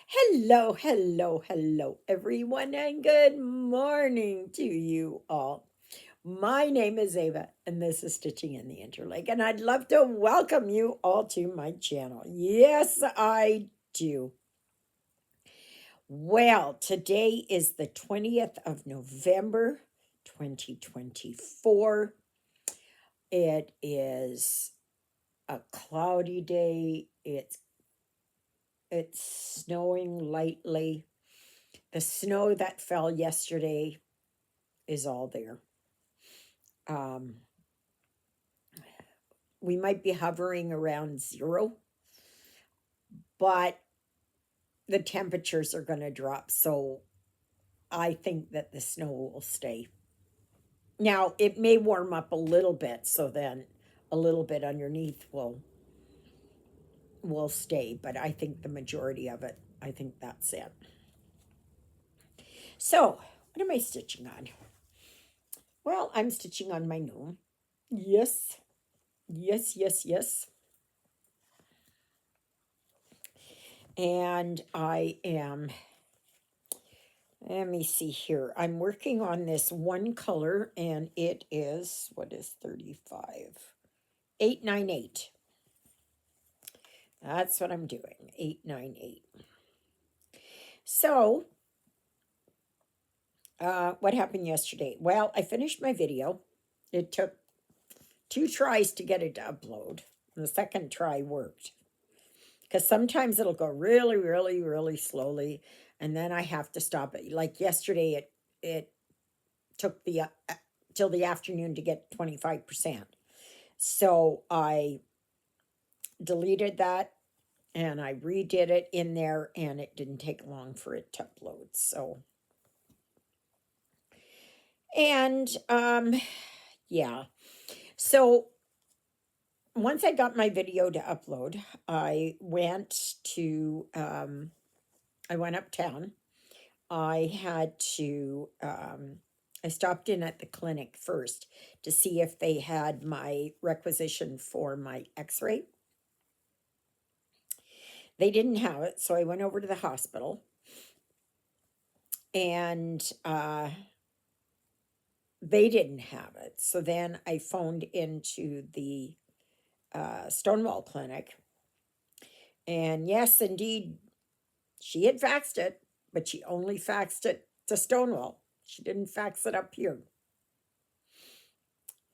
Hello, hello, hello, everyone, and good morning to you all. My name is Ava, and this is Stitching in the Interlake, and I'd love to welcome you all to my channel. Yes, I do. Well, today is the 20th of November, 2024. It is a cloudy day. It's snowing lightly. The snow that fell yesterday is all there. Um, we might be hovering around zero, but the temperatures are going to drop. So I think that the snow will stay. Now, it may warm up a little bit, so then a little bit underneath will stay, but I think the majority of it, I think that's it. So, what am I stitching on? Well, I'm stitching on my gnome. Yes, yes, yes, yes. And I am, let me see here. I'm working on this one color, and it is, what is 35? 898. That's what I'm doing, 898. So, what happened yesterday? Well, I finished my video. It took 2 tries to get it to upload. The second try worked. Because sometimes it'll go really, really, really slowly, and then I have to stop it. Like yesterday, it took the till the afternoon to get 25%. So I deleted that and I redid it in there, and it didn't take long for it to upload. So, and yeah. So once I got my video to upload, I went to I went uptown. I had to I stopped in at the clinic first to see if they had my requisition for my x-ray. They didn't have it, so I went over to the hospital, and they didn't have it. So then I phoned into the Stonewall Clinic, and yes, indeed, she had faxed it, but she only faxed it to Stonewall. She didn't fax it up here.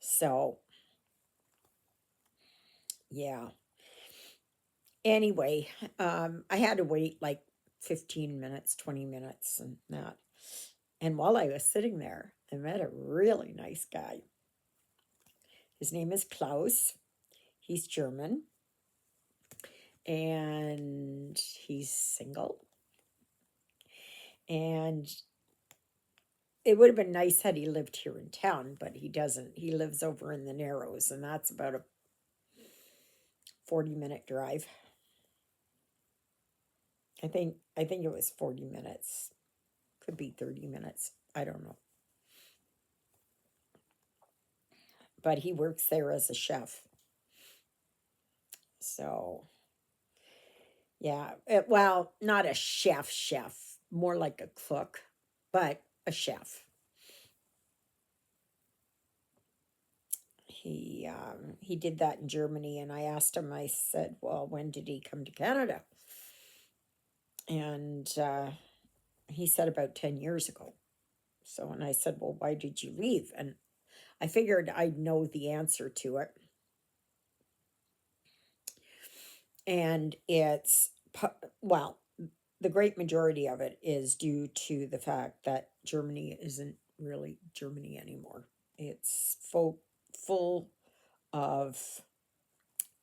So, yeah. Anyway, I had to wait like 15 minutes, 20 minutes, and that. And while I was sitting there, I met a really nice guy. His name is Klaus. He's German, and he's single. And it would have been nice had he lived here in town, but he doesn't. He lives over in the Narrows, and that's about a 40-minute drive. I think it was 40 minutes. Could be 30 minutes. I don't know. But he works there as a chef. So, yeah. Well, not a chef, more like a cook, but a chef. He did that in Germany, and I asked him. I said, "Well, when did he come to Canada?" And he said about 10 years ago. So, and I said, "Well, why did you leave?" And I figured I'd know the answer to it. And well, the great majority of it is due to the fact that Germany isn't really Germany anymore. It's full of,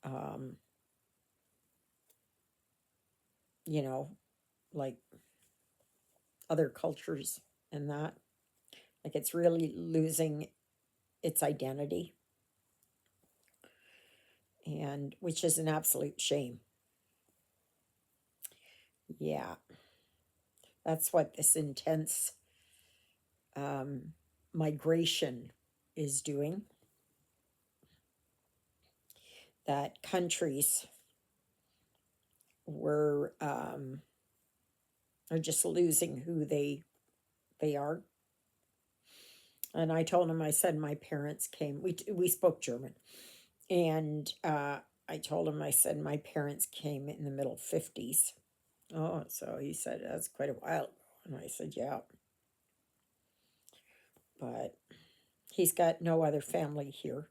um, you know, like other cultures and that. Like it's really losing its identity, and which is an absolute shame. Yeah, that's what this intense um, migration is doing. That countries were They're just losing who they are. And I told him, I said, my parents came. We spoke German, and I told him, I said, my parents came in the middle 50s. Oh, so he said that's quite a while ago, and I said, yeah, but he's got no other family here,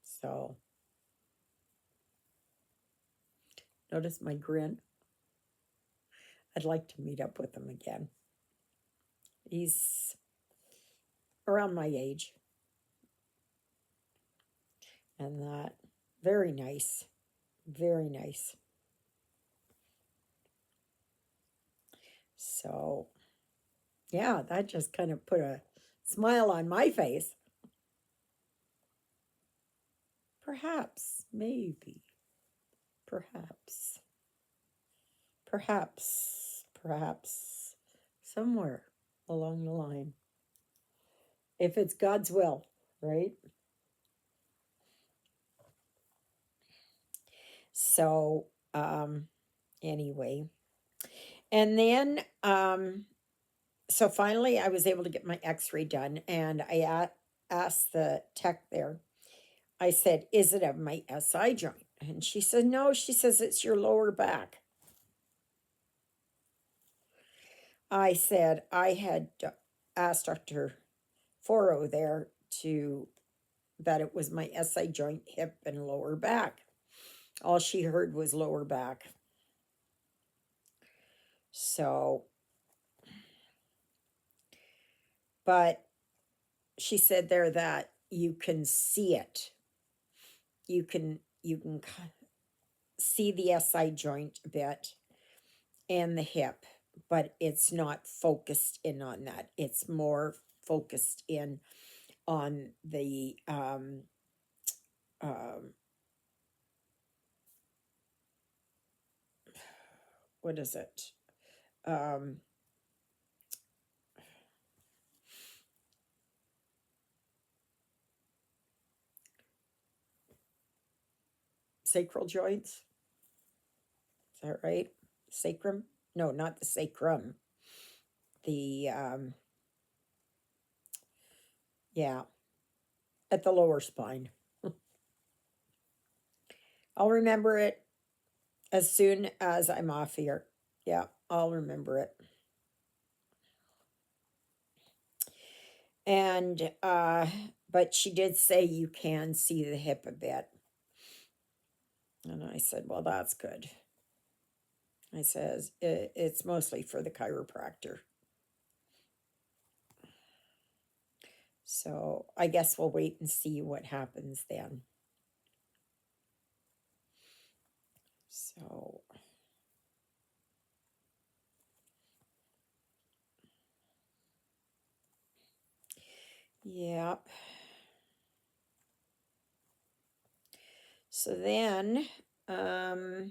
so notice my grin. I'd like to meet up with him again. He's around my age, and that very nice, very nice. So yeah, that just kind of put a smile on my face. Perhaps, maybe, perhaps, perhaps, somewhere along the line, if it's God's will, right? So, anyway, and then, so finally I was able to get my x-ray done, and asked the tech there, I said, is it of my SI joint? And she said, no, she says, it's your lower back. I said, I had asked Dr. Foro there that it was my SI joint, hip, and lower back. All she heard was lower back. So, but she said there that you can see it. You can see the SI joint a bit and the hip, but it's not focused in on that. It's more focused in on the um, what is it? Um, Sacral joints. Is that right? Sacrum? No, not the sacrum. The yeah, at the lower spine. I'll remember it as soon as I'm off here. Yeah, I'll remember it. And but she did say you can see the hip a bit. And I said, well, that's good. I says, it's mostly for the chiropractor. So I guess we'll wait and see what happens then. So yeah. So then I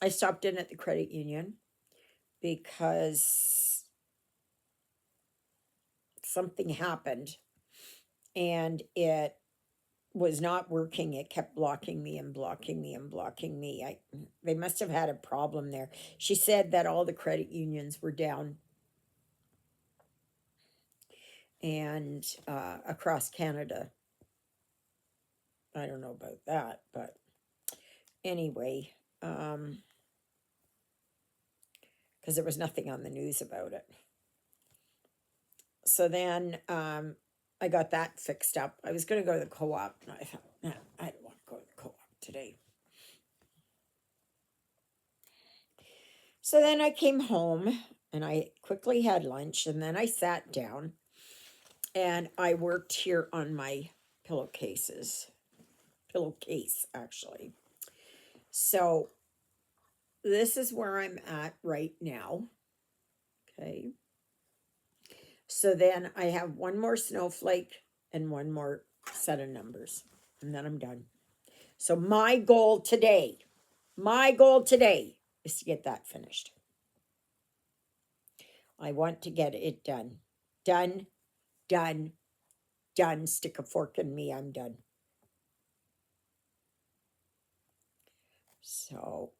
stopped in at the credit union because something happened and it was not working. It kept blocking me and blocking me and blocking me. They must have had a problem there. She said that all the credit unions were down and across Canada. I don't know about that, but anyway, because there was nothing on the news about it. So then I got that fixed up. I was going to go to the co-op, and I thought, nah, I don't want to go to the co-op today. So then I came home and I quickly had lunch, and then I sat down and I worked here on my pillowcase, actually. So this is where I'm at right now. Okay. So then I have one more snowflake and one more set of numbers, and then I'm done. So my goal today is to get that finished. I want to get it done. Done, done, done. Stick a fork in me, I'm done. So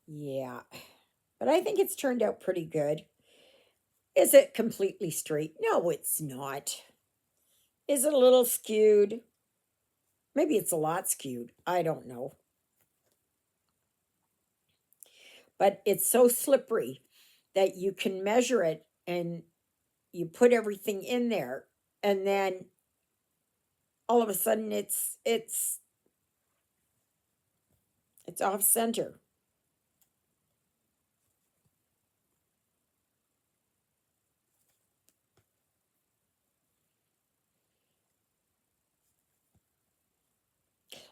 Yeah. But I think it's turned out pretty good. Is it completely straight? No, it's not. Is it a little skewed? Maybe it's a lot skewed. I don't know. But it's so slippery that you can measure it and you put everything in there and then all of a sudden it's off center.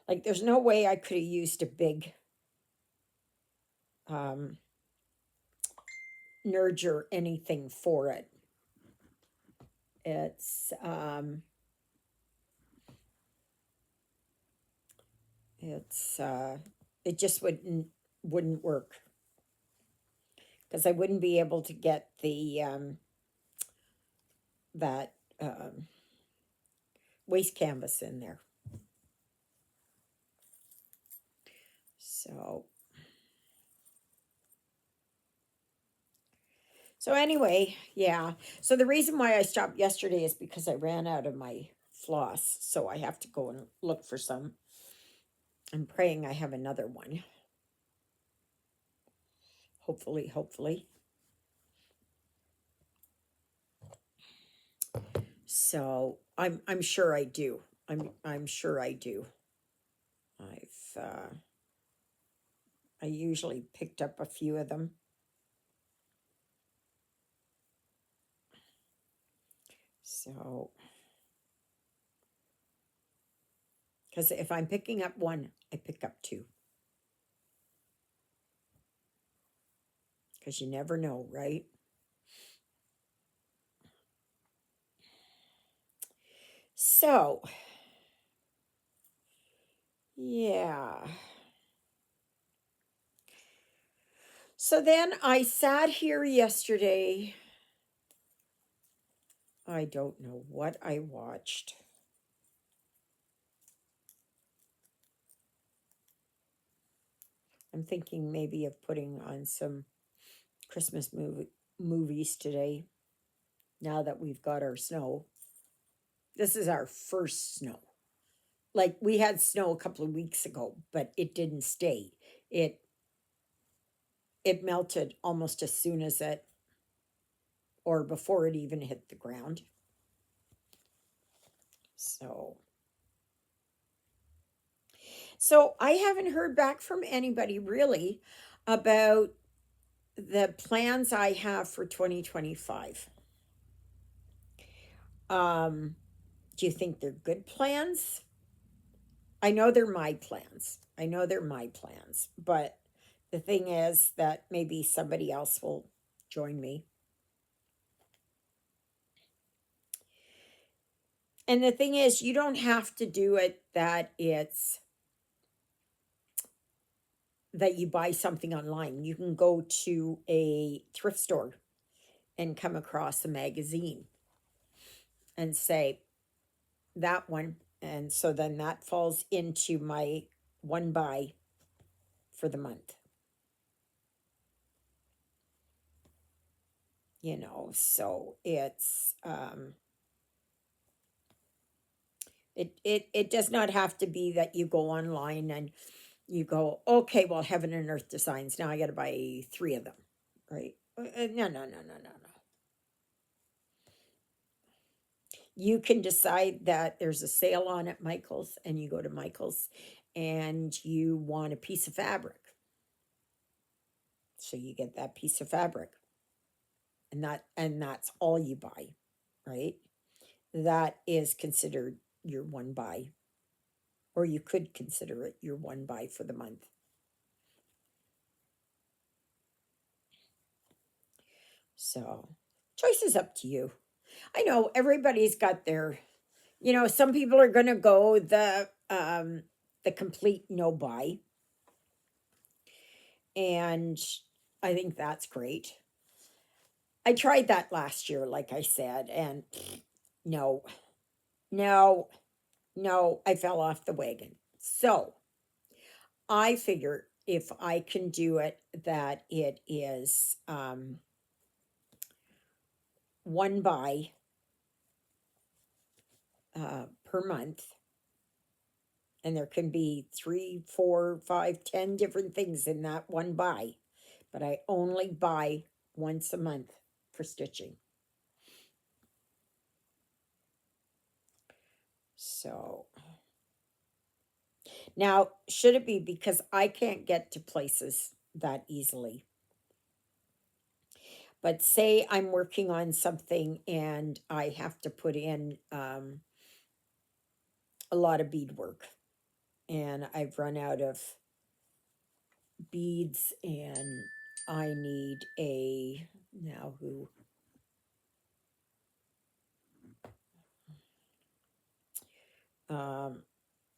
Like there's no way I could have used a big um nurge or anything for it. It's it's it just wouldn't work because I wouldn't be able to get the that waste canvas in there. So so anyway, yeah. So the reason why I stopped yesterday is because I ran out of my floss, so I have to go and look for some. I'm praying I have another one. Hopefully, hopefully. So I'm sure I do. I'm sure I do. I usually picked up a few of them. So because if I'm picking up one, I pick up two. Because you never know, right? So yeah. So then I sat here yesterday. I don't know what I watched. I'm thinking maybe of putting on some Christmas movies today now that we've got our snow. This is our first snow. Like we had snow a couple of weeks ago, but it didn't stay. It it melted almost as soon as it or before it even hit the ground. So so I haven't heard back from anybody really about the plans I have for 2025. Do you think they're good plans? I know they're my plans. I know they're my plans, but the thing is that maybe somebody else will join me. And the thing is, you don't have to do it that you buy something online. You can go to a thrift store and come across a magazine and say that one. And so then that falls into my one buy for the month. So it does not have to be that you go online and you go, okay, well, heaven and earth designs, now I got to buy three of them, right? No, no, no, no, no, no. You can decide that there's a sale on at Michael's and you go to Michael's and you want a piece of fabric. So you get that piece of fabric and that's all you buy, right? That is considered your one buy, or you could consider it your one buy for the month. So, choice is up to you. I know everybody's got their, some people are going to go the complete no buy, and I think that's great. I tried that last year, like I said, and no, no, no, I fell off the wagon. So I figure if I can do it, that it is one buy per month, and there can be 3, 4, 5, 10 different things in that one buy, but I only buy once a month for stitching. So now, should it be because I can't get to places that easily? But say I'm working on something and I have to put in a lot of beadwork, and I've run out of beads, and I need a now who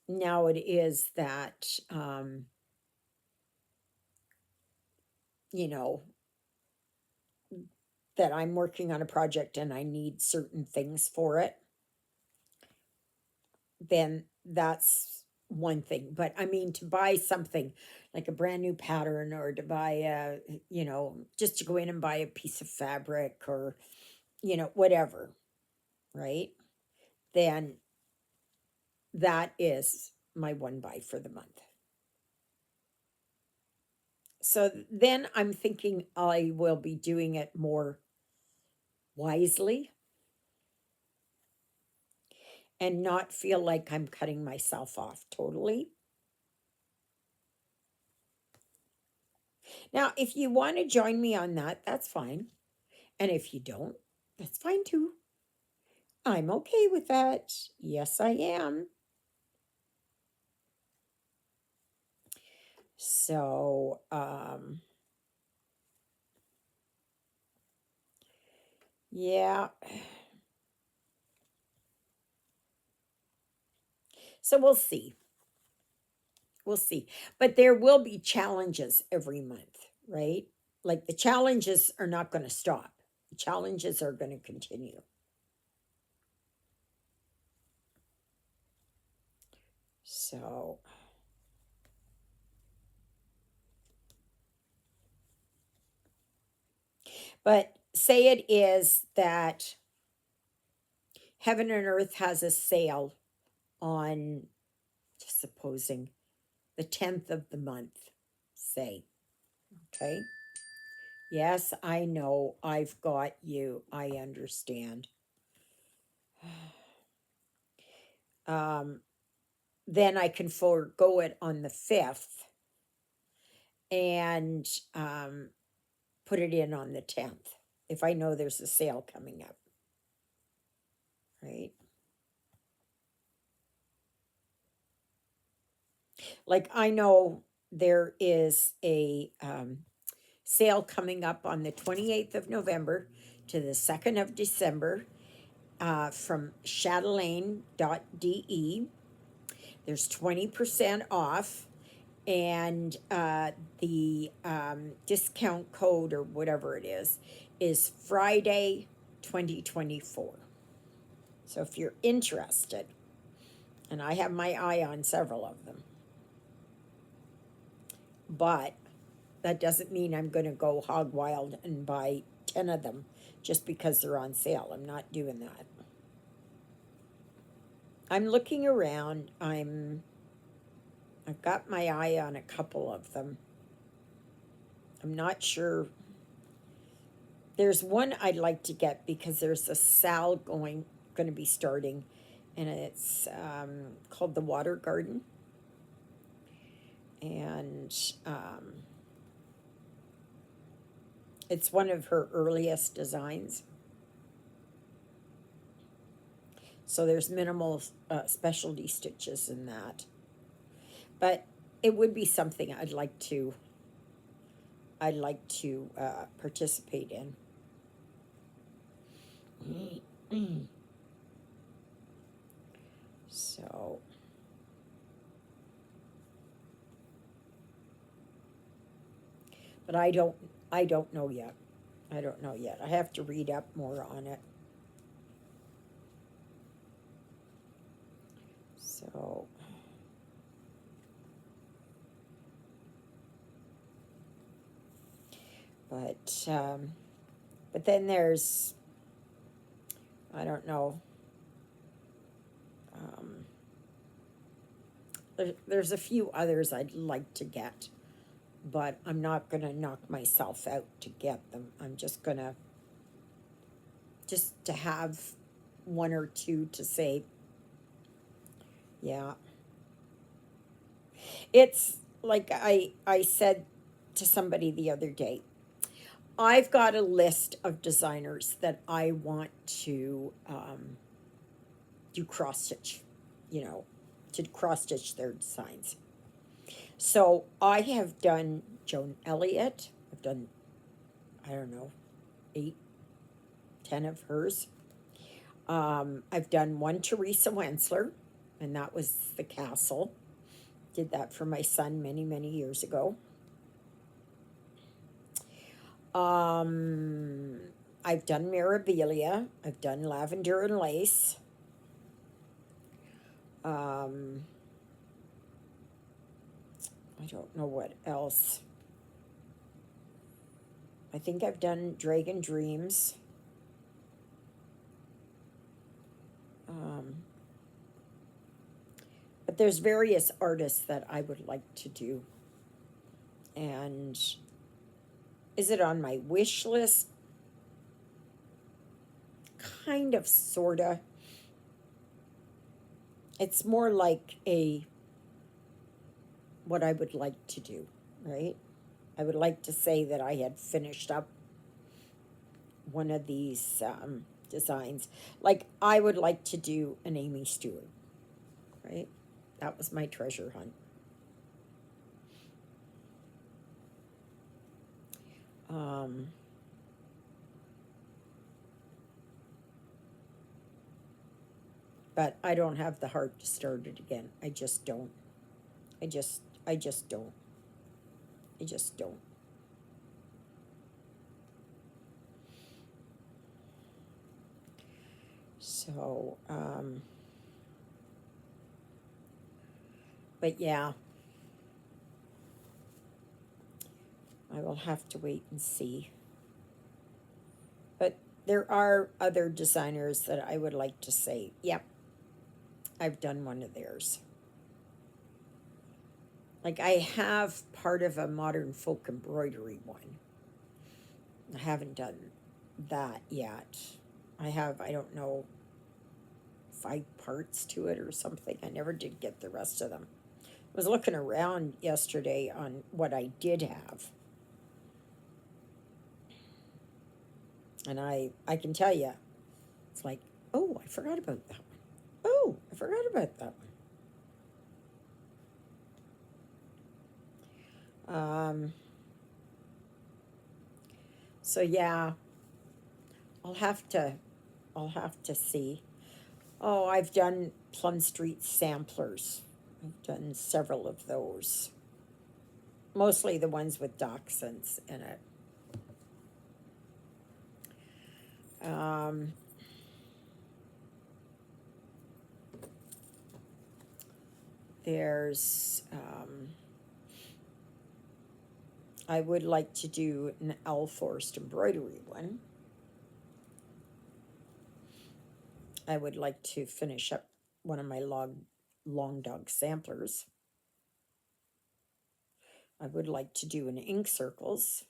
now it is that you know that I'm working on a project and I need certain things for it, then that's one thing. But I mean, to buy something like a brand new pattern, or to buy a, just to go in and buy a piece of fabric, or, whatever, right? Then that is my one buy for the month. So then I'm thinking I will be doing it more wisely and not feel like I'm cutting myself off totally. Now, if you want to join me on that, that's fine. And if you don't, that's fine too. I'm okay with that. Yes, I am. So, yeah. So we'll see. We'll see. But there will be challenges every month, right? Like the challenges are not going to stop. The challenges are going to continue. So, but say it is that Heaven and Earth has a sale on, just supposing, the 10th of the month, say. Okay. Yes, I know. I've got you. I understand. Um, then I can forego it on the 5th and put it in on the 10th if I know there's a sale coming up. Right? Like I know there is a sale coming up on the 28th of November to the 2nd of December from Chatelaine.de. There's 20% off, and the discount code, or whatever it is Friday 2024. So if you're interested, and I have my eye on several of them, but that doesn't mean I'm going to go hog wild and buy 10 of them just because they're on sale. I'm not doing that. I'm looking around. I've got my eye on a couple of them. I'm not sure. There's one I'd like to get because there's a sale going to be starting, and it's called the Water Garden, and it's one of her earliest designs. So there's minimal specialty stitches in that, but it would be something I'd like to participate in. So, but I don't know yet. I don't know yet. I have to read up more on it. So, But then there's, I don't know, um, there's a few others I'd like to get, but I'm not going to knock myself out to get them. I'm just going to, just to have one or two to say, yeah. It's like I said to somebody the other day, I've got a list of designers that I want to do cross stitch, you know, to cross stitch their designs. So I have done Joan Elliott. I've done, I don't know, 8, 10 of hers. I've done one Teresa Wensler, and that was the castle. Did that for my son many, many years ago. Um, I've done Mirabilia. I've done Lavender and Lace. Um, I don't know what else. I think I've done Dragon Dreams. Um, but there's various artists that I would like to do. And is it on my wish list? Kind of, sorta. It's more like a what I would like to do, right? I would like to say that I had finished up one of these designs. Like, I would like to do an Amy Stewart, right? That was my treasure hunt. Um, but I don't have the heart to start it again. I just don't. I just don't. I just don't. So, but yeah, I will have to wait and see. But there are other designers that I would like to say, yep, I've done one of theirs. Like, I have part of a modern folk embroidery one. I haven't done that yet. I have, I don't know, 5 parts to it or something. I never did get the rest of them. I was looking around yesterday on what I did have. And I can tell you, it's like, oh, I forgot about that one. Oh, I forgot about that one. So yeah, I'll have to I'll have to see. Oh, I've done Plum Street samplers. I've done several of those. Mostly the ones with dachshunds in it. Um, there's I would like to do an Owl Forest embroidery one. I would like to finish up one of my long dog samplers. I would like to do an ink circles.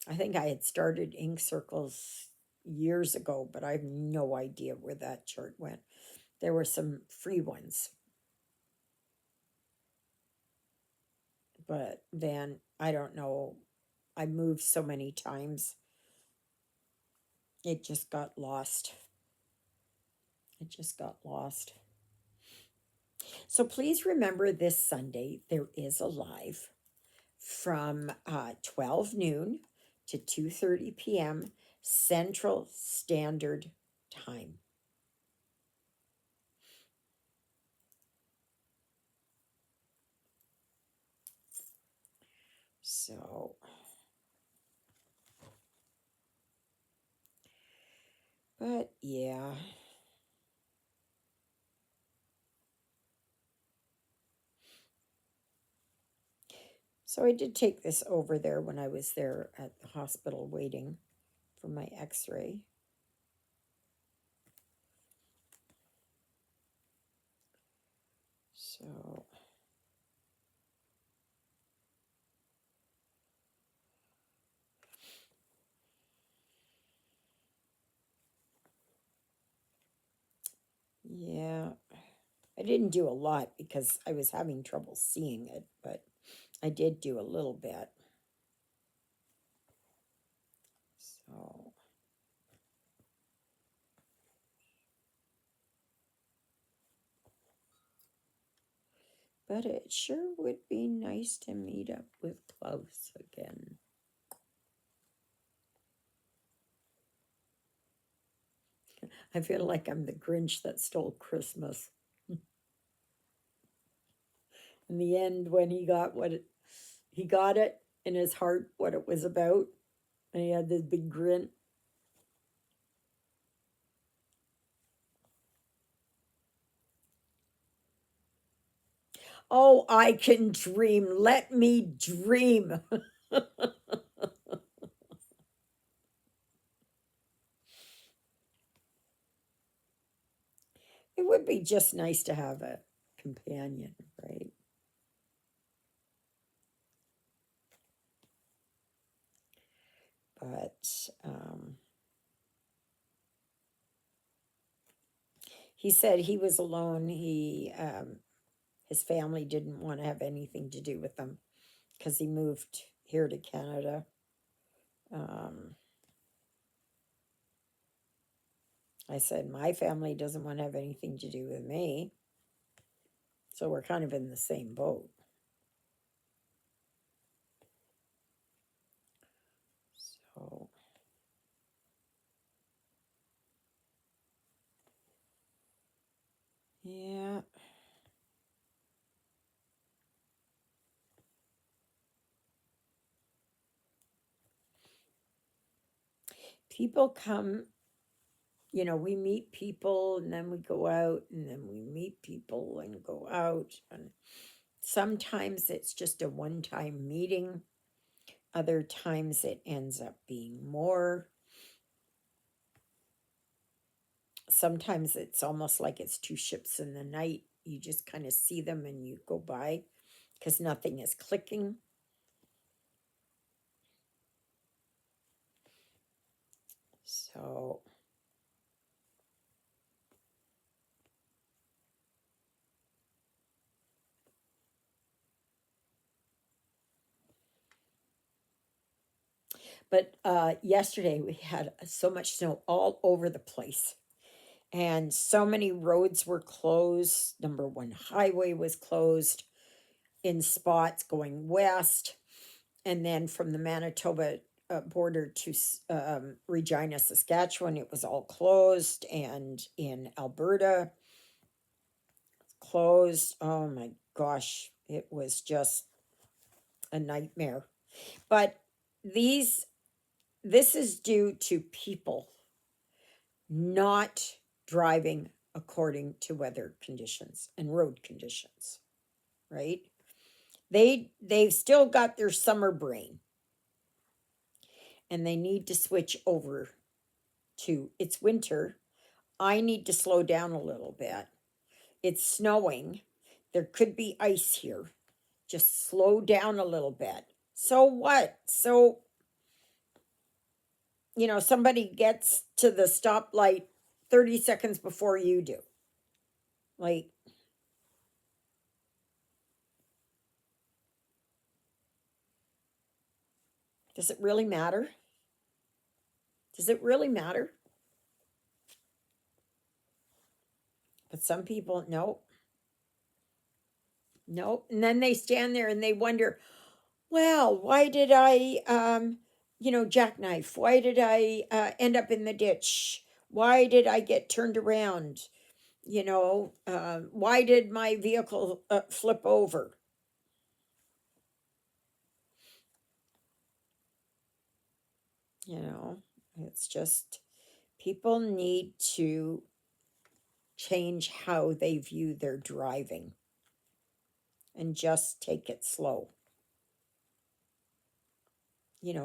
I think I had started ink circles years ago, but I have no idea where that chart went. There were some free ones, but then I don't know. I moved so many times, it just got lost. It just got lost. So please remember this Sunday there is a live from 12 noon to 2:30 p.m. Central Standard Time. So, but yeah. So I did take this over there when I was there at the hospital waiting for my x-ray. So yeah, I didn't do a lot because I was having trouble seeing it, but I did do a little bit. So, but it sure would be nice to meet up with Klaus again. I feel like I'm the Grinch that stole Christmas. In the end, when he got he got it in his heart, what it was about, and he had this big grin. Oh, I can dream. Let me dream. It would be just nice to have a companion, right? But he said he was alone. His family didn't want to have anything to do with him because he moved here to Canada. Um, I said my family doesn't want to have anything to do with me, so we're kind of in the same boat. So yeah. People come, we meet people and then we go out and then we meet people and go out. And sometimes it's just a one time meeting, other times it ends up being more. Sometimes it's almost like it's two ships in the night. You just kind of see them and you go by because nothing is clicking. So, but yesterday we had so much snow all over the place. And so many roads were closed. Number one highway was closed in spots going west. And then from the Manitoba border to Regina, Saskatchewan, it was all closed. And in Alberta, closed. Oh my gosh, it was just a nightmare. But this is due to people not driving according to weather conditions and road conditions, right? They've still got their summer brain and they need to switch over to it's winter. I need to slow down a little bit. It's snowing. There could be ice here. Just slow down a little bit. So what? So, somebody gets to the stoplight 30 seconds before you do. Like, does it really matter? Does it really matter? But some people, no, no. And then they stand there and they wonder, well, why did I, jackknife? Why did I end up in the ditch? Why did I get turned around? Why did my vehicle flip over? You know, it's just people need to change how they view their driving and just take it slow.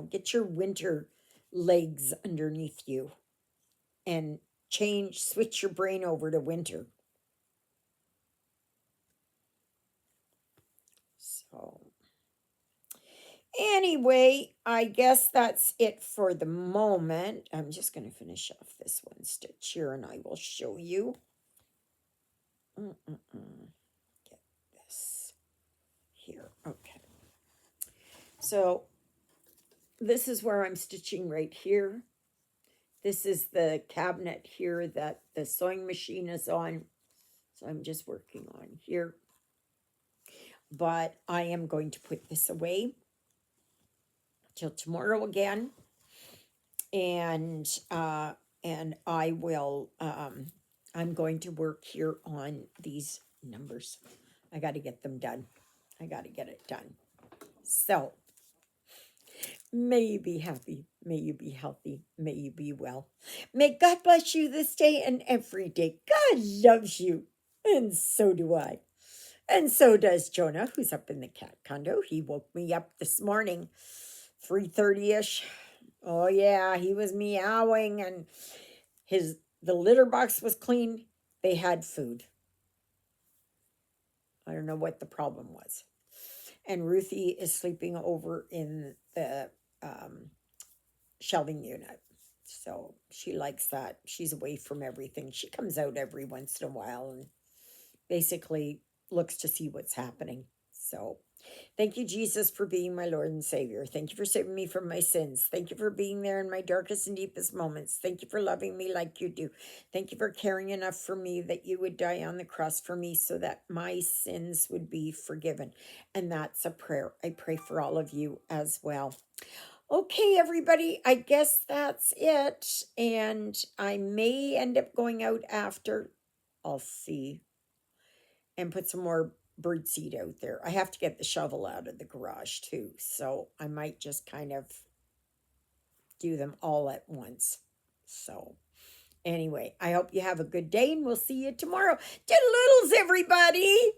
get your winter legs underneath you and switch your brain over to winter. So, anyway, I guess that's it for the moment. I'm just going to finish off this one stitch here and I will show you. Get this here. Okay. So, this is where I'm stitching right here. This is the cabinet here that the sewing machine is on. So I'm just working on here. But I am going to put this away till tomorrow again. And I will I'm going to work here on these numbers. I got to get them done. I got to get it done. So, may you be happy. May you be healthy. May you be well. May God bless you this day and every day. God loves you. And so do I. And so does Jonah, who's up in the cat condo. He woke me up this morning, 3:30ish. Oh yeah, he was meowing and the litter box was clean. They had food. I don't know what the problem was. And Ruthie is sleeping over in the shelving unit. So she likes that. She's away from everything. She comes out every once in a while and basically looks to see what's happening. So thank you, Jesus, for being my Lord and Savior. Thank you for saving me from my sins. Thank you for being there in my darkest and deepest moments. Thank you for loving me like you do. Thank you for caring enough for me that you would die on the cross for me so that my sins would be forgiven. And that's a prayer I pray for all of you as well. Okay, everybody, I guess that's it. And I may end up going out after. I'll see. And put some more bird seed out there. I have to get the shovel out of the garage too. So I might just kind of do them all at once. So anyway, I hope you have a good day and we'll see you tomorrow. Toodaloodles, everybody.